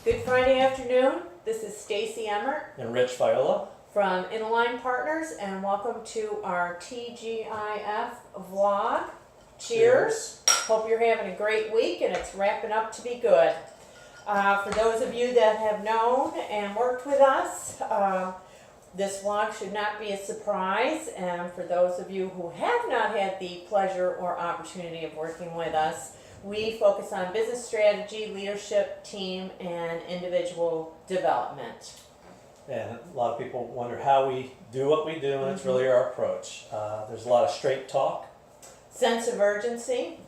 Good Friday afternoon. This is Stacy Emmert And Rich Viola. from InAlign Partners, and welcome to our T.G.I.F vlog. Cheers. Hope you're having a great week and it's wrapping up to be good. For those of you that have known and worked with us, this vlog should not be a surprise. And for those of you who have not had the pleasure or opportunity of working with us, we focus on business strategy, leadership, team, and individual development. And a lot of people wonder how we do what we do, and it's really our approach. There's a lot of straight talk. Sense of urgency.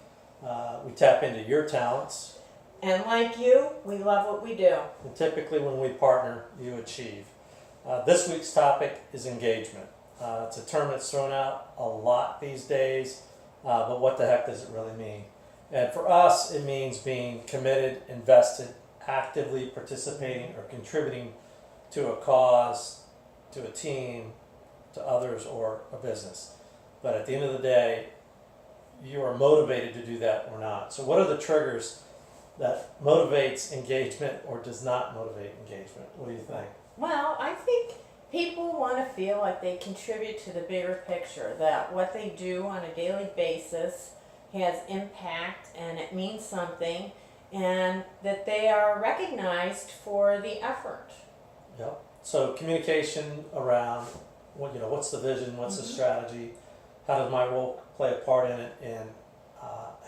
We tap into your talents. And like you, we love what we do. And typically when we partner, you achieve. This week's topic is engagement. It's a term that's thrown out a lot these days, but what the heck does it really mean? And for us, it means being committed, invested, actively participating or contributing to a cause, to a team, to others, or a business. But at the end of the day, you are motivated to do that or not. So what are the triggers that motivates engagement or does not motivate engagement? What do you think? Well, I think people want to feel like they contribute to the bigger picture, that what they do on a daily basis has impact and it means something, and that they are recognized for the effort. Yep. So communication around what's the vision, what's the strategy, how does my role play a part in it, and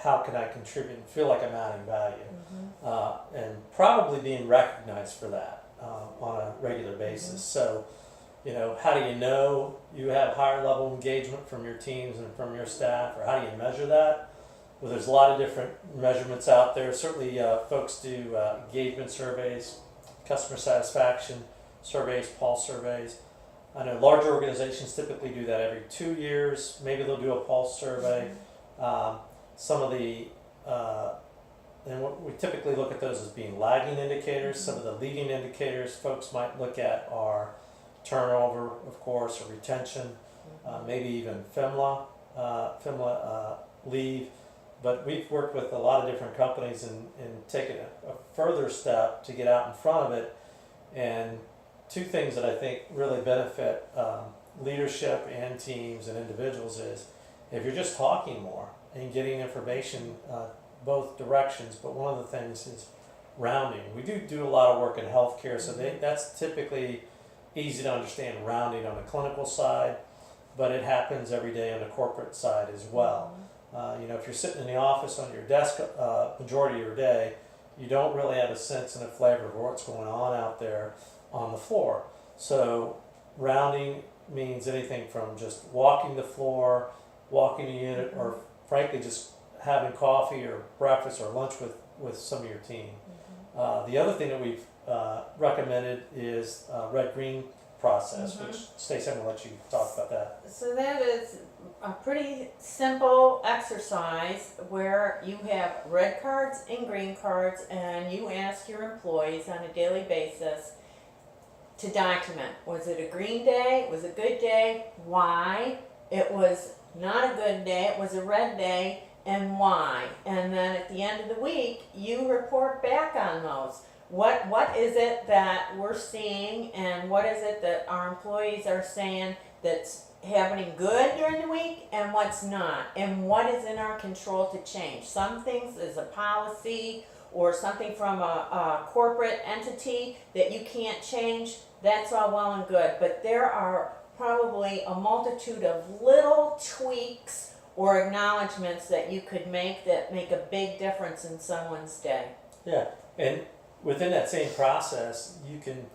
how can I contribute and feel like I'm adding value, and probably being recognized for that on a regular basis. So, how do you know you have higher level engagement from your teams and from your staff, or how do you measure that? Well, there's a lot of different measurements out there. Certainly, folks do engagement surveys, customer satisfaction surveys, pulse surveys. I know larger organizations typically do that every 2 years. Maybe they'll do a pulse survey. Some of the, and what we typically look at those as being lagging indicators. Some of the leading indicators folks might look at are turnover, of course, or retention, maybe even FMLA leave. But we've worked with a lot of different companies and taken a further step to get out in front of it. And two things that I think really benefit leadership and teams and individuals is if you're just talking more and getting information both directions, but one of the things is rounding. We do a lot of work in healthcare, so that's typically easy to understand, rounding on the clinical side, but it happens every day on the corporate side as well. If you're sitting in the office on your desk majority of your day, you don't really have a sense and a flavor of what's going on out there on the floor. So rounding means anything from just walking the floor, walking a unit, or frankly just having coffee or breakfast or lunch with some of your team. The other thing that we've recommended is red-green process, which Stacey, I'm going to let you talk about that. So that is a pretty simple exercise where you have red cards and green cards, and you ask your employees on a daily basis to document. Was it a green day? Was it a good day? Why? It was not a good day. It was a red day, and why? And then at the end of the week, you report back on those. What is it that we're seeing, and what is it that our employees are saying that's happening good during the week, and what's not, and what is in our control to change? Some things is a policy or something from a corporate entity that you can't change. That's all well and good, but there are probably a multitude of little tweaks or acknowledgments that you could make that make a big difference in someone's day. Yeah, and within that same process, you can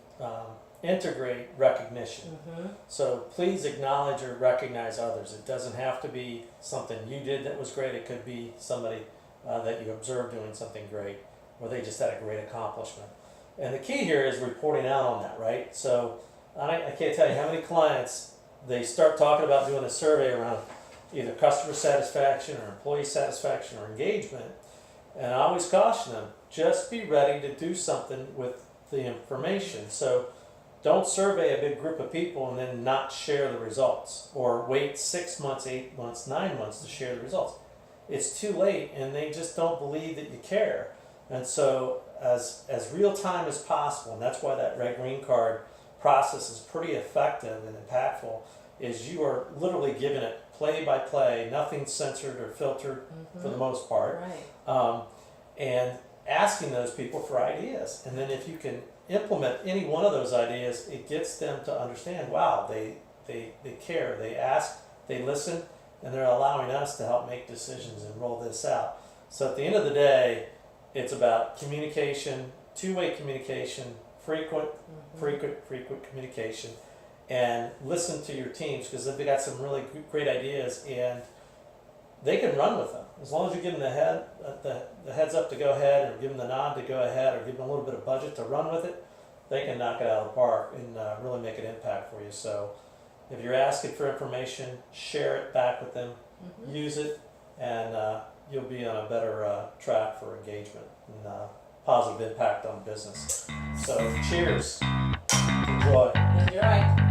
integrate recognition. So please acknowledge or recognize others. It doesn't have to be something you did that was great. It could be somebody that you observed doing something great, or they just had a great accomplishment. And the key here is reporting out on that, right? So I can't tell you how many clients, they start talking about doing a survey around either customer satisfaction or employee satisfaction or engagement. And I always caution them, just be ready to do something with the information. So don't survey a big group of people and then not share the results, or wait 6 months, 8 months, 9 months to share the results. It's too late, and they just don't believe that you care. And so as real time as possible, and that's why that red green card process is pretty effective and impactful. Is you are literally giving it play by play, nothing censored or filtered for the most part, Right. and asking those people for ideas. And then if you can implement any one of those ideas, it gets them to understand, wow, they care, they ask, they listen, and they're allowing us to help make decisions and roll this out. So at the end of the day, it's about communication, two-way communication, frequent communication, and listen to your teams, because they've got some really great ideas and they can run with them. As long as you give them the heads up to go ahead, or give them the nod to go ahead, or give them a little bit of budget to run with it, they can knock it out of the park and really make an impact for you. So if you're asking for information, share it back with them, use it, and you'll be on a better track for engagement and positive impact on business. So cheers, enjoy. You're right.